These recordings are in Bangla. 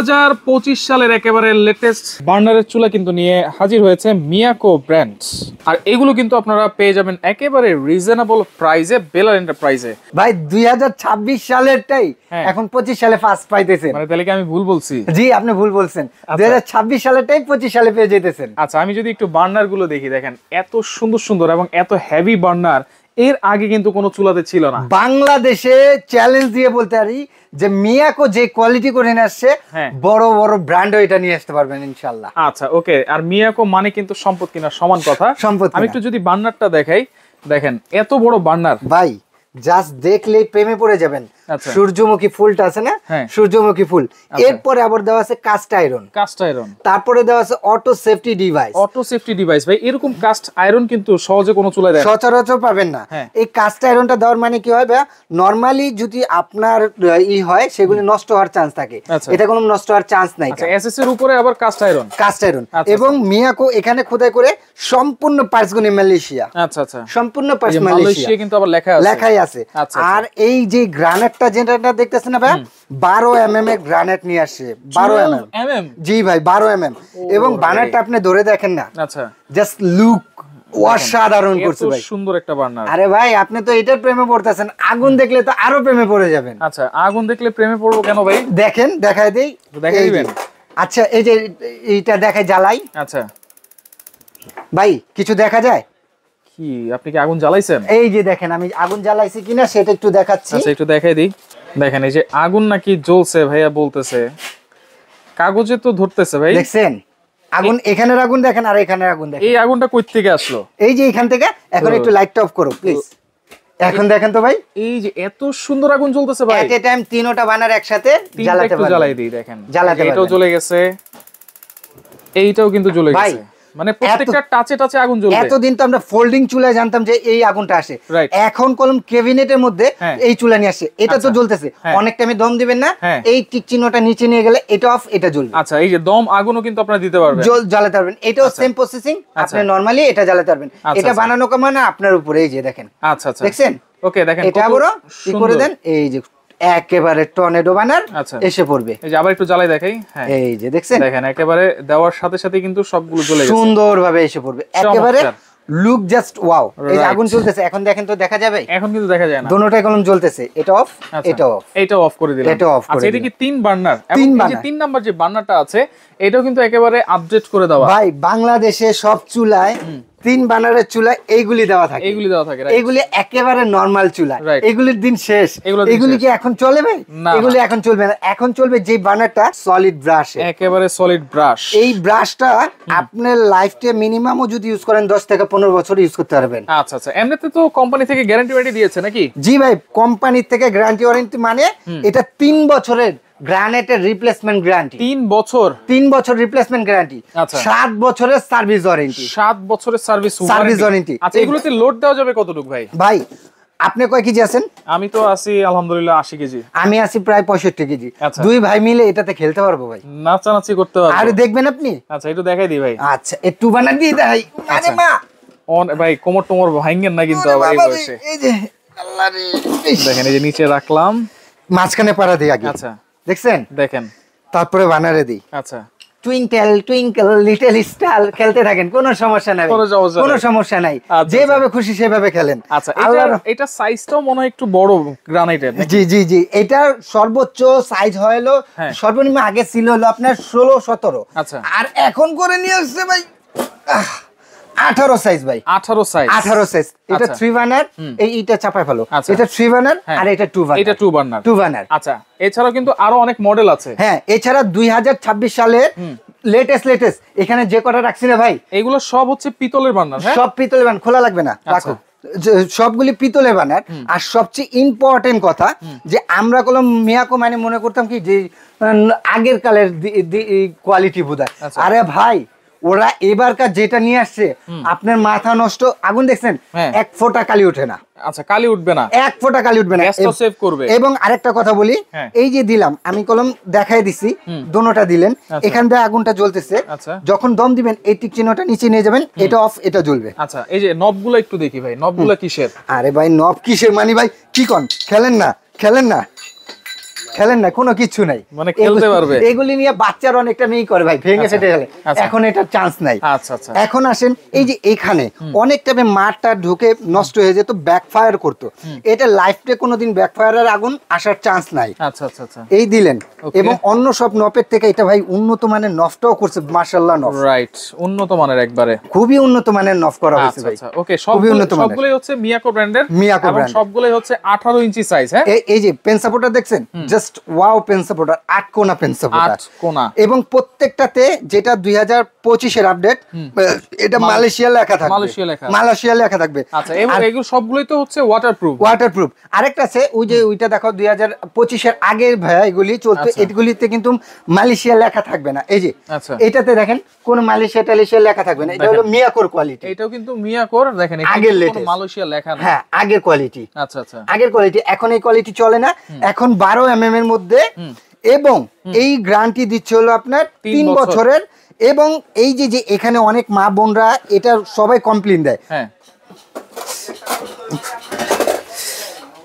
2025 সালের একেবারে লেটেস্ট বার্নারের চুলা কিন্তু নিয়ে হাজির হয়েছে মিয়াকো ব্র্যান্ড। আর এগুলো কিন্তু আপনারা পেয়ে যাবেন একেবারে রিজনেবল প্রাইসে বেলার এন্টারপ্রাইজে। ভাই 2026 সালেরটাই এখন 25 সালে ফার্স্ট পাইতেছেন। মানে তাহলে কি আমি ভুল বলছি? জি আপনি ভুল বলছেন। 2026 সালেরটাই 25 সালে পেয়ে যেতেছেন। আচ্ছা আমি যদি একটু বার্নার গুলো দেখি, দেখেন এত সুন্দর সুন্দর এবং এত হেভি বার্নার এর আগে কিন্তু কোনো চুলাতে ছিল না। বাংলাদেশে চ্যালেঞ্জ দিয়ে বলতে পারি যে মিয়াকো যে কোয়ালিটি করে নিয়ে আসছে, বড় বড় ব্র্যান্ডও এটা নিয়ে আসতে পারবেন ইনশাআল্লাহ। আচ্ছা ওকে। আর মিয়াকো মানে কিন্তু সম্পদ কিনা সমান কথা। আমি একটু যদি বার্নারটা দেখাই, দেখেন এত বড় বার্নার ভাই, জাস্ট দেখলেই প্রেমে পড়ে যাবেন। সূর্যমুখী ফুলটা আছে না, সূর্যমুখী ফুল, এরপরে আবার দেওয়া আছে কাস্ট আয়রন, তারপরে দেওয়া আছে auto safety device. Auto safety device ভাই, এরকম কাস্ট আয়রন কিন্তু সহজে কোনো চুলায় দেয় সচরাচর পাবেন না। এই কাস্ট আয়রনটা দেওয়ার মানে কি হয় ভাই, নরমালি যদি আপনার হয় সেগুলি নষ্ট হওয়ার চান্স থাকে, এটা কোনো নষ্ট হওয়ার চান্স নাই। এসএস এর উপরে আবার কাস্ট আয়রন, এবং মিয়াকো এখানে খোদাই করে সম্পূর্ণ পার্টস গুলো মালয়েশিয়া। আচ্ছা আচ্ছা, সম্পূর্ণ পার্টস মালয়েশিয়া কিন্তু আবার লেখাই আছে। আর এই যে গ্রানাইটটা যেটা দেখতেছেন না ভাই, 12 mm এর গ্রানাইট নিয়ে আসছে। 12 mm, জি ভাই 12 mm। এবং বার্নারটা আপনি ধরে দেখেন না, আচ্ছা জাস্ট লুক অসাধারণ করছে ভাই, সুন্দর একটা বার্নার। আরে ভাই আপনি তো এটার প্রেমে পড়তেছেন, আগুন দেখলে তো আরো প্রেমে পড়ে যাবেন। আচ্ছা আগুন দেখলে প্রেমে পড়বো কেন ভাই? দেখেন, দেখাই দেই, দেখাই দিবেন। আচ্ছা এই যে এইটা দেখাই, জ্বালাই। আচ্ছা ভাই কিছু দেখা যায় কি? আপনি কি আগুন জ্বালাইছেন? এই যে দেখেন আমি আগুন জ্বালাইছি কিনা সেটা একটু দেখাচ্ছি। আচ্ছা একটু দেখাই দিই। দেখেন এই যে আগুন নাকি জ্বলছে ভাইয়া বলতেছে, কাগজে তো ধরতেছে ভাই। দেখছেন আগুন, এখানের আগুন দেখেন আর এখানের আগুন দেখেন। এই আগুনটা কই থেকে আসলো? এই যে এখান থেকে। এখন একটু লাইটটা অফ করো প্লিজ। এখন দেখেন তো ভাই, এই যে এত সুন্দর আগুন জ্বলতেছে ভাই। এট এ টাইম তিনটা বানার একসাথে জ্বালাতে পারবেন। জ্বালাই দিই, দেখেন জ্বালাতে এটাও জ্বলে গেছে, এইটাও কিন্তু জ্বলে গেছে। মানে প্রত্যেকটা টাচে টাচে আগুন জ্বলবে। এতদিন তো আমরা ফোল্ডিং চুলায় জানতাম যে এই আগুনটা আসে, এখন কলম ক্যাবিনেটের মধ্যে এই চুলা নিয়ে আসে, এটা তো জ্বলতেছে। অনেক টাইমে দম দিবেন না, এই টিক চিহ্নটা নিচে নিয়ে গেলে এটা অফ, এটা জ্বলবে। আচ্ছা এই যে দম আগুনও কিন্তু আপনারা দিতে পারবেন, জ্বালাতে পারবেন। এটাও সেম প্রসেসিং, আপনি নরমালি এটা জ্বালাতে পারবেন। এটা বানানো মানে আপনার উপরে। এই যে দেখেন, আচ্ছা আচ্ছা দেখছেন? ওকে দেখেন এটা বড় কি করে দেন, এই যে একেবারে টর্নেডো বানার এসে পড়বে। এই যে আবার একটু জ্বালাই দেখাই, এই যে দেখছেন, দেখেন একেবারে দেওয়ার সাথে সাথে কিন্তু সবগুলো জ্বলে গেছে, সুন্দরভাবে এসে পড়বে একেবারে। Look just wow. এই যে আগুন চলতেছে, এখন দেখেন তো, দেখা যাবে? এখন কিন্তু দেখা যায় না, দুটোটাই কলম জ্বলতেছে। এটা অফ, এটা অফ, এটা অফ করে দিলাম, এটা অফ করে। আচ্ছা এটা কি 3 বার্নার? এবং এই যে 3 নাম্বার যে বার্নারটা আছে এটাও কিন্তু একেবারে আপডেট করে দেওয়া। ভাই বাংলাদেশে সব চুলায় 3 বার্নারের চুলা এইগুলি দেওয়া থাকে, এইগুলি একেবারে নরমাল চুলা। এগুলির দিন শেষ, এগুলি কি এখন চলে ভাই? এগুলি এখন চলবে না। এখন চলবে যে বার্নারটা সলিড ব্রাশ, একেবারে সলিড ব্রাশ। এই ব্রাশটা আপনার লাইফে মিনিমামও যদি ইউজ করেন 10 থেকে 15 বছর ইউজ করতে পারবেন। আচ্ছা আচ্ছা, এমনিতে তো কোম্পানি থেকে গ্যারান্টি ওয়ারেন্টি দিয়েছে নাকি? জি ভাই, কোম্পানি থেকে গ্যারান্টি ওয়ারেন্টি মানে এটা 3 বছরের গ্রানাইটের রিপ্লেসমেন্ট গ্যারান্টি। 3 বছর? 3 বছর রিপ্লেসমেন্ট গ্যারান্টি, 7 বছরের সার্ভিস ওয়ারেন্টি। 7 বছরের সার্ভিস ওয়ারেন্টি। আচ্ছা এগুলোতে লোড দেওয়া যাবে কতটুকু ভাই? ভাই আপনি কয় কেজি আছেন? আমি তো আছি আলহামদুলিল্লাহ 80 কেজি। আমি আছি প্রায় 65 কেজি। দুই ভাই মিলে এটাতে খেলতে পারবো ভাই, নাচানাচি করতে পারবো। আরে দেখবেন আপনি? আচ্ছা একটু দেখাই দিই ভাই। আচ্ছা একটু বানাই দিই ভাই। আরে মা ভাই কোমর টোমর ভাঙেন না কিন্তু আবার এই বয়সে। এই যে আল্লাহ রে, দেখেন এই যে নিচে রাখলাম, মাঝখানে পাড়া দিই আগে। আচ্ছা দেখছেন, দেখেন তারপরে বানারে দিই। আচ্ছা টুইঙ্কেল টুইঙ্কেল লিটল স্টার খেলতে থাকেন, কোনো সমস্যা নাই, কোনো সমস্যা নাই, যেভাবে খুশি সেভাবে খেলেন। আচ্ছা এটা সাইজটাও মনে হয় একটু বড় গ্রানাইটের। জি জি জি, এটা সর্বোচ্চ সাইজ হলো, সর্বনিম্ন আগে ছিল হলো আপনার 16-17। আচ্ছা আর এখন করে নিয়ে আসছে ভাই 18 সাইজ ভাই, 18 সাইজ। এটা 3 বার্নার, এইটা চাপায় ফেলো, এটা 3 বার্নার আর এটা 2 বার্নার, এটা 2 বার্নার। আচ্ছা এছাড়াও কিন্তু আরো অনেক মডেল আছে। হ্যাঁ, এছাড়া 2026 সালের লেটেস্ট এখানে যে কটা রাখছি না ভাই, এগুলো সব হচ্ছে পিতলের বার্নার। সব পিতলের বার্নার, খোলা লাগবে না, রাখো। সবগুলি পিতলের বার্নার। আর সবচেয়ে ইম্পর্টেন্ট কথা যে আমরা কলম মিয়াকো মানে মনে করতাম কি যে আগের কালের কোয়ালিটি বোধহয়। আরে ভাই ওরা এবারকার যেটা নিয়ে আসছে, আপনার মাথা নষ্ট। আগুন দেখছেন, 1 ফোঁটা কালি ওঠে না। আচ্ছা কালি উঠবে না, 1 ফোঁটা কালি উঠবে না, সেভ করবে। এবং আরেকটা কথা বলি, এই যে দিলাম আমি কলম দেখাই দিছি, দোনোটা দিলেন, এখান থেকে আগুনটা জ্বলতেছে। যখন দম দিবেন এই টিক চিহ্নটা নিচে নিয়ে যাবেন, এটা অফ, এটা জ্বলবে। আচ্ছা এই যে নবগুলো একটু দেখি ভাই, নবগুলো কিসের? আরে ভাই নব কিসের মানে ভাই কি কোন, খেলেন না খেলেন না, কোনো কিছু নাই, মানে খেলতে পারবে। এগুলি নিয়ে বাচ্চারা অনেকটা মেয়ে করে ভাই, ভেঙে ফেটে গেলে। এখন এটা চান্স নাই। আচ্ছা আচ্ছা। এখন আসেন এই যে এখানে অনেক টাইমে মারটা ঢুকে নষ্ট হয়ে যেত, ব্যাকফায়ার করতো। এটা লাইফে কোনোদিন ব্যাকফায়ারের আগুন আসার চান্স নাই। আচ্ছা আচ্ছা আচ্ছা। এই দিলেন, এবং অন্য সব নপের থেকে এটা ভাই উন্নত মানের নফটাও করছে, মাশাআল্লাহ নফ। রাইট, উন্নত মানের একবারে, খুবই উন্নত মানের নফ করা হয়েছে ভাই। আচ্ছা ওকে, সবগুলোই হচ্ছে মিয়াকো ব্র্যান্ডের, মিয়াকো এবং ব্র্যান্ড, সবগুলোই হচ্ছে 18 ইঞ্চি সাইজ। হ্যাঁ, এই যে পেন সাপোর্টার দেখছেন, জাস্ট ওয়াও পেন সাপোর্টার, 8 কোনা পেন সাপোর্টার, 8 কোনা, এবং প্রত্যেকটাতে যেটা 2025 এর আপডেট, এটা মালয়েশিয়া লেখা থাকবে, মালয়েশিয়া লেখা থাকবে। আচ্ছা, এবং এগুলো সবগুলোই তো হচ্ছে ওয়াটারপ্রুফ। আরেকটা আছে ওই যে ওইটা দেখো 2025 এর আগের ভাই এগুলি চলতো, এগুলিতে কিন্তু মালয়েশিয়া লেখা থাকবে না। এই যে এটাতে দেখেন কোন মালয়েশিয়া লেখা থাকবে না, এটা হলো মিয়াকোর কোয়ালিটি। এটাও কিন্তু মিয়াকোর, দেখেন আগের কোনো মালয়েশিয়া লেখা না। হ্যাঁ, আগের কোয়ালিটি। আচ্ছা আচ্ছা, আগের কোয়ালিটি। এখন এই কোয়ালিটি চলে না, এখন 12 mm এর মধ্যে, এবং এই গ্যারান্টি দিচ্ছে হলো আপনার 3 বছরের। এবং এই যে এখানে অনেক মা বোনরা এটা সবাই কমপ্লেইন দেয়, হ্যাঁ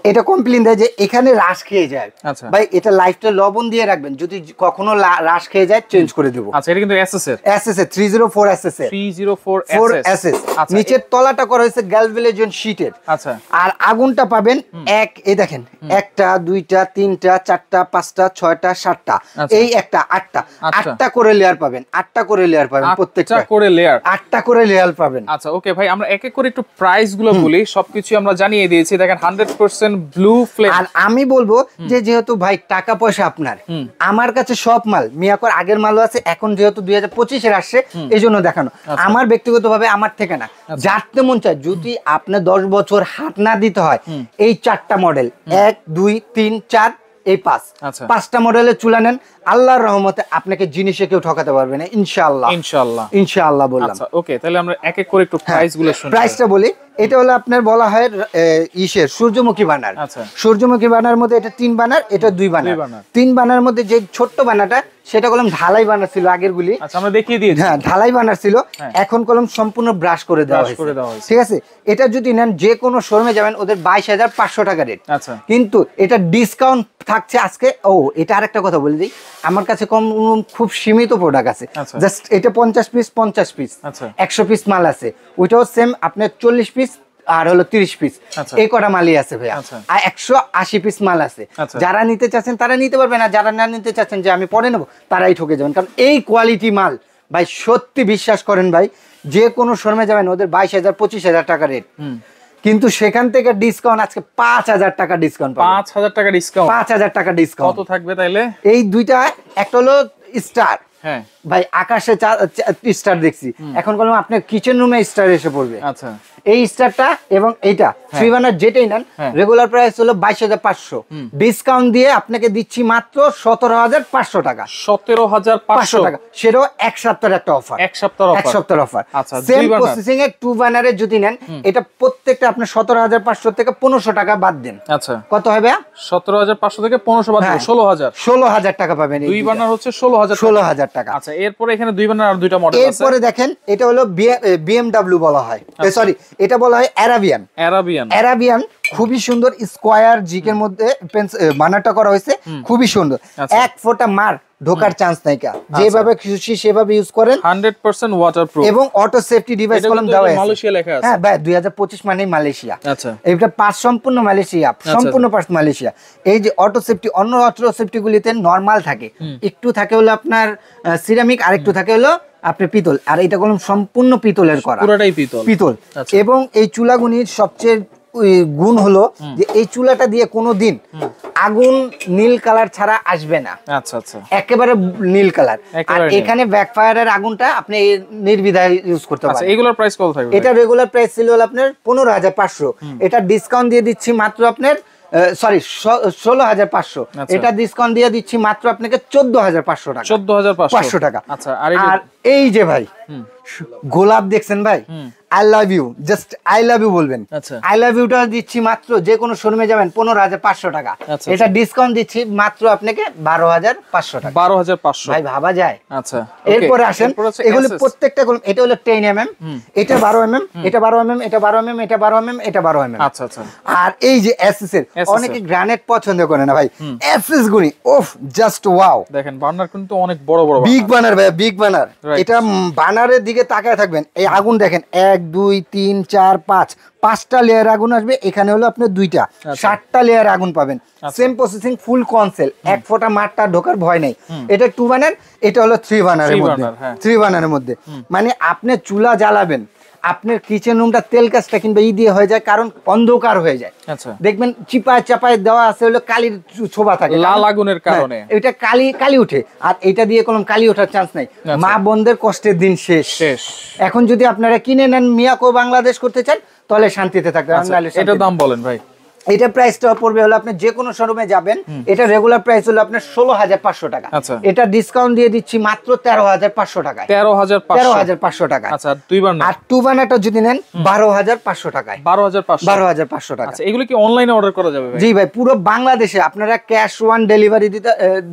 এটা কমপ্লেইন দেয় যে এখানে রাশ খেয়ে যায়। আচ্ছা ভাই, এটা লাইফটা লবণ দিয়ে রাখবেন, যদি কখনো রাশ খেয়ে যায় চেঞ্জ করে দেব। আচ্ছা, এটা কিন্তু এসএস এর, 304 এসএস এর, 304 এসএস। আচ্ছা, নিচের তলাটা করা হয়েছে গ্যালভেনেশন শীটের। আচ্ছা, আর আগুনটা পাবেন এই দেখেন, 1টা 2টা 3টা 4টা 5টা 6টা 7টা, এই একটা 8টা করে লেয়ার পাবেন, 8টা করে লেয়ার পাবেন, প্রত্যেকটা করে লেয়ার, 8টা করে লেয়ার পাবেন। আচ্ছা ওকে ভাই, আমরা এক এক করে একটু প্রাইস গুলো বলি। সবকিছু আমরা জানিয়ে দিয়েছি। দেখেন 100% ব্লু ফ্লেম। আর আমি বলবো যে যেহেতু ভাই টাকা পয়সা আপনার, আমার কাছে সব মাল মিয়াকোর আগের মালও আছে, এখন যেহেতু 2025 এর আসছে এই জন্য দেখানো। আমার ব্যক্তিগতভাবে আমার থেকে না, যাতে মন চায়, যদি আপনার 10 বছর হাত না দিতে হয়, এই 4টা মডেল 1 2 3 4 এই 5টা মডেলের চুলা নেন, আল্লাহর রহমতে আপনাকে জিনিসে কেউ ঠকাতে পারবে না, ইনশাআল্লাহ ইনশাআল্লাহ ইনশাআল্লাহ বললাম। আচ্ছা ওকে, তাহলে আমরা এক এক করে একটু প্রাইস গুলো শুনি। প্রাইসটা বলি। এটা হলো আপনার বলা হয় সূর্যমুখী বানার। আচ্ছা, সূর্যমুখী বানার মধ্যে এটা 3 বানার, এটা 2 বানার। 3 বানার মধ্যে যে ছোট্ট বানাটা, সেটা কলম ঢালাই বানার ছিল আগের গুলি। আচ্ছা, আমরা দেখিয়ে দিয়েছি। হ্যাঁ, ঢালাই বানার ছিল, এখন কলম সম্পূর্ণ ব্রাশ করে দেওয়া হয়েছে। ঠিক আছে, এটা যদি নেন যে কোনো শোরুমে যাবেন, ওদের 22,500 টাকা রেট। আচ্ছা, কিন্তু এটা ডিসকাউন্ট থাকছে আজকে। এটা আরেকটা কথা বলে দিই, আমার কাছে খুব সীমিত প্রোডাক্ট আছে, জাস্ট এটা 50 পিস 100 পিস মাল আছে। ওইটাও সেম আপনার 40 পিস আর হলো 30 পিস, এই কটা মালই আছে ভাইয়া। আর 180 পিস মাল আছে। যারা নিতে চাচ্ছেন তারা নিতে পারবেন, আর যারা না নিতে চাচ্ছেন যে আমি পরে নেবো, তারাই ঠকে যাবেন। কারণ এই কোয়ালিটি মাল ভাই, সত্যি বিশ্বাস করেন ভাই, যে কোনো শোরুমে যাবেন ওদের 22,000 25,000 টাকা রেট, কিন্তু সেখান থেকে ডিসকাউন্ট আজকে 5,000 টাকা ডিসকাউন্ট, 5,000 টাকা ডিসকাউন্ট, 5,000 টাকা ডিসকাউন্ট। কত থাকবে তাইলে? এই দুইটা, একটা হলো স্টার, হ্যাঁ ভাই আকাশে স্টার দেখছি, এখন বললাম আপনার কিচেন রুমে স্টার এসে পড়বে। আচ্ছা, এই স্টারটা এবং এইটা 3 বানার যেটাই নেন, রেগুলার প্রাইস হলো 22,500, ডিসকাউন্ট দিয়ে আপনাকে দিচ্ছি মাত্র 17,500 টাকা। 17,500 টাকা, সেটাও এক সপ্তাহের একটা অফার, এক সপ্তাহের অফার। আচ্ছা, সেম প্রসেসিং এ 2 বানারের যদি নেন, এটা প্রত্যেকটা আপনার 17,500 থেকে 1500 টাকা বাদ দেন। আচ্ছা, কত হবে? 17,500 থেকে 1500 বাদ দিলে 16,000 টাকা পাবেন। 2 বানার হচ্ছে 16,000 টাকা। আচ্ছা, এরপরে এখানে 2 বানার আর দুইটা মডেল আছে। এরপরে দেখেন, এটা হলো BMW বলা হয়, সরি এটা বলা হয় অ্যারাবিয়ান। খুবই সুন্দর স্কোয়ার জিকের মধ্যে বানারটা করা হয়েছে, খুবই সুন্দর। 1 ফোঁটা মার ঢোকার চান্স নাই, যেভাবে খুশি সেভাবে ইউজ করেন, 100% ওয়াটারপ্রুফ এবং অটো সেফটি ডিভাইস কলম দেওয়া আছে। মালয়েশিয়া লেখা আছে। হ্যাঁ ভাই, 2025 মানে মালয়েশিয়া। আচ্ছা, এটা পার্ট সম্পূর্ণ মালয়েশিয়া, সম্পূর্ণ পার্ট মালয়েশিয়া। এই যে অটো সেফটি, অন্য অটো সেফটি গুলিতে নরমাল থাকে, একটু থাকে হলো আপনার সিরামিক, আর একটু থাকে হলো আপনি পিতল, আর এটা কলম সম্পূর্ণ পিতলের করা, পুরোটাই পিতল। এবং এই চুলাগুনির সবচেয়ে গুণ হলো যে এই চুলাটা দিয়ে কোনোদিন আগুন নীল কালার ছাড়া আসবে না। আচ্ছা আচ্ছা, একেবারে নীল কালার। আর এখানে ব্যাকফায়ারের আগুনটা আপনি নির্দ্বিধায় ইউজ করতে পারেন। আচ্ছা, এগুলোর প্রাইস কত থাকবে? এটা রেগুলার প্রাইস ছিল আপনার 15,500, এটা ডিসকাউন্ট দিয়ে দিচ্ছি মাত্র আপনার 16,500, এটা ডিসকাউন্ট দিয়ে দিচ্ছি মাত্র আপনাকে 14,500 টাকা। 14,500 টাকা। আচ্ছা, আর এই যে ভাই গোলাপ দেখছেন ভাই, I love you, just I love you বলবেন। আচ্ছা, আই লাভ ইউটা দিচ্ছি মাত্র যে কোনো শোরুমে যাবেন 15,500 টাকা। এটা ডিসকাউন্ট দিচ্ছি মাত্র আপনাকে 12,500 টাকা। 12,500 ভাই ভাবা যায়। আচ্ছা, এরপরে আসেন, এগুলো প্রত্যেকটা কলম, এটা হলো 10 mm, এটা 12 mm, এটা 12 mm, এটা 12 mm, এটা 12 mm, এটা 12 mm। আচ্ছা আচ্ছা। আর এই যে এসএস এর, অনেকে গ্রানাইট পছন্দ করে না ভাই, এসএস গুনি ওফ জাস্ট ওয়াও। দেখেন বার্নার কিন্তু অনেক বড় বড় বিগ বার্নার ভাই, বিগ বার্নার। এটা বার্নারের দিকে তাকায় থাকবেন, এই আগুন দেখেন 1 2 3 4 5, 5টা লেয়ার আগুন আসবে, এখানে হলো আপনি 2টা, 7টা লেয়ার আগুন পাবেন। সেম প্রসেসিং, ফুল কনসেল, এক ফোঁটা মারটা ঢোকার ভয় নেই। এটা 2 বার্নার, এটা হলো 3 বার্নারের মধ্যে, 3 বার্নারের মধ্যে। মানে আপনি চুলা জ্বালাবেন, আপনার কিচেন রুমটা তেল কাজটা কিংবা দিয়ে হয়ে যায়, কারণ অন্ধকার হয়ে যায়। দেখবেন চিপায় চাপায় দেওয়া আছে হলো কালির ছোবা থাকে, লাল আগুনের কারণে এটা কালি উঠে, আর এটা দিয়ে কোনো কালি ওঠার চান্স নাই। মা বোনদের কষ্টের দিন শেষ। এখন যদি আপনারা কিনে নেন মিয়াকো বাংলাদেশ করতে চান, তাহলে শান্তিতে থাকবেন। এটা দাম বলেন ভাই। এটা প্রাইসটা পড়বে হলো, আপনি যে কোনো শোরুমে যাবেন, এটা রেগুলার প্রাইস হলো আপনার 16,500 টাকা। এটা ডিসকাউন্ট দিয়ে দিচ্ছি মাত্র 13,500 টাকায়। 13,500 টাকা। আচ্ছা, 2 বার্নার। আর 2 বার্নারটা যদি নেন 12,500 টাকায়। 12,500 টাকা। আচ্ছা, এগুলো কি অনলাইনে অর্ডার করা যাবে ভাই? জি ভাই, পুরো বাংলাদেশে আপনারা ক্যাশ অন ডেলিভারি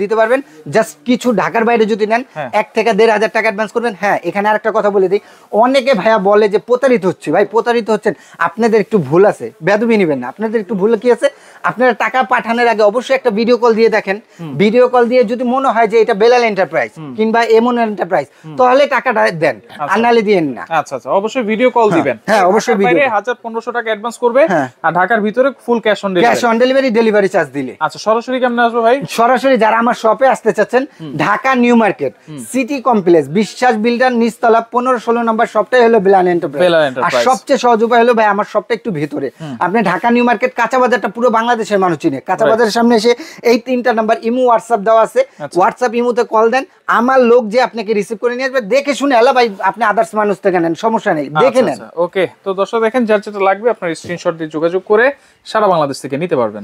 দিতে পারবেন। জাস্ট কিছু ঢাকার বাইরে যদি নেন 1 থেকে 1,500 টাকা অ্যাডভান্স করবেন। হ্যাঁ, এখানে আরেকটা কথা বলে দিই, অনেকে ভাইয়া বলে যে প্রতারিত হচ্ছে। ভাই প্রতারিত হচ্ছেন, আপনাদের একটু ভুল আছে, বেয়াদবি নেবেন না। আপনাদের একটু ভুল কি আছে, আপনারা টাকা পাঠানোর আগে অবশ্যই একটা ভিডিও কল দিয়ে দেখেন। ভিডিও কল দিয়ে যদি মনে হয় যে এটা বেলাল এন্টারপ্রাইজ কিংবা এমন এন্টারপ্রাইজ, তাহলে টাকাটা দেন, আর নালে দিয়েন না। আচ্ছা আচ্ছা, অবশ্যই ভিডিও কল দিবেন। হ্যাঁ, অবশ্যই ভিডিও। 1,500 টাকা অ্যাডভান্স করবে, আর ঢাকার ভিতরে full cash on delivery. Cash on delivery, delivery charge দিলে। আচ্ছা, সরাসরি কেমনে আসবে ভাই? সরাসরি যারা আমার শপে আসতে চাচ্ছেন, Dhaka new market city complex বিশ্বাস বিল্ডার নিচতলা 15-16 নম্বর শপটাই হলো বেলাল এন্টারপ্রাইজ। আর সবচেয়ে সহজ উপায় হলো ভাই, আমার শপটা একটু ভিতরে। আপনি ঢাকা নিউ মার্কেট কাঁচা বাজারটা পুরো বাংলাদেশের মানুষ চিনে। কাঁচা বাজারের সামনে এসে এই 3টা নাম্বার ইমো হোয়াটসঅ্যাপ দেওয়া আছে, হোয়াটসঅ্যাপ ইমোতে কল দেন, আমার লোক যে আপনাকে রিসিভ করে নিয়ে আসবে। দেখে শুনে এলা ভাই, আপনি আদার্স মানুষ থেকে নেন, সমস্যা নেই, দেখে নেন। ওকে, তো দর্শক দেখেন, যার যেটা লাগবে আপনার স্ক্রিনশট দিয়ে যোগাযোগ করে সারা বাংলাদেশ থেকে নিতে পারবেন।